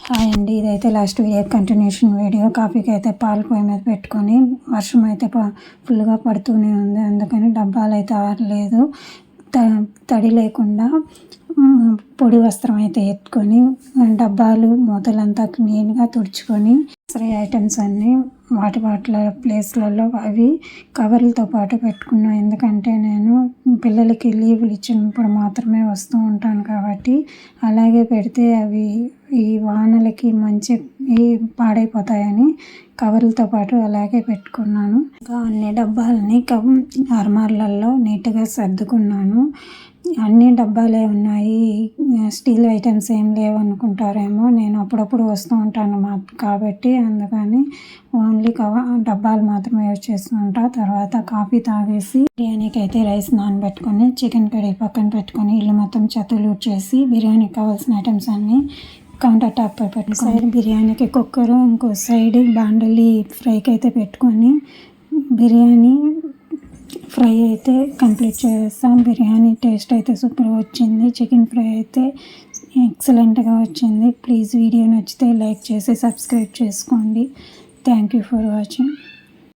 Hi అండి, ఇదైతే last video continuation video. కాఫీకి అయితే పాలు పొయ్యి మీద పెట్టుకొని వర్షం అయితే ఫుల్గా పడుతూనే ఉంది, అందుకని డబ్బాలు అయితే ఆరలేదు. తడి లేకుండా పొడి వస్త్రం అయితే ఎత్తుకొని డబ్బాలు మూతలంతా క్లీన్గా తుడుచుకొని సరే ఐటమ్స్ అన్నీ వాటి ప్లేస్లలో అవి కవర్లతో పాటు పెట్టుకున్నాను. ఎందుకంటే నేను పిల్లలకి లీవులు ఇచ్చినప్పుడు మాత్రమే వస్తూ ఉంటాను కాబట్టి అలాగే పెడితే అవి ఈ వానలకి మంచి పాడైపోతాయని కవర్లతో పాటు అలాగే పెట్టుకున్నాను. ఇంకా అన్ని డబ్బాలని అర్మార్లలో నీట్గా సర్దుకున్నాను. అన్ని డబ్బాలే ఉన్నాయి, స్టీల్ ఐటమ్స్ ఏం లేవు అనుకుంటారేమో. నేను అప్పుడప్పుడు వస్తూ ఉంటాను కాబట్టి అందుకని ఓన్లీ డబ్బాలు మాత్రమే యూజ్ చేస్తూ ఉంటాను. తర్వాత కాఫీ తాగేసి బిర్యానీకి అయితే రైస్ నానబెట్టుకొని చికెన్ కర్రీ పక్కన పెట్టుకొని ఇల్లు మొత్తం చెత్తలు చేసి బిర్యానీకి కావాల్సిన ఐటమ్స్ అన్నీ కౌంటర్ టాప్ పై పెట్టుకొని సైడ్ బిర్యానీకి కుక్కరు, ఇంకో సైడ్ బాండలి ఫ్రైకి అయితే పెట్టుకొని బిర్యానీ ఫ్రై అయితే కంప్లీట్ చేస్తాం. బిర్యానీ టేస్ట్ అయితే సూపర్గా వచ్చింది. చికెన్ ఫ్రై అయితే ఎక్సలెంట్గా వచ్చింది. ప్లీజ్ వీడియో నచ్చితే లైక్ చేసి సబ్స్క్రైబ్ చేసుకోండి. Thank you for watching.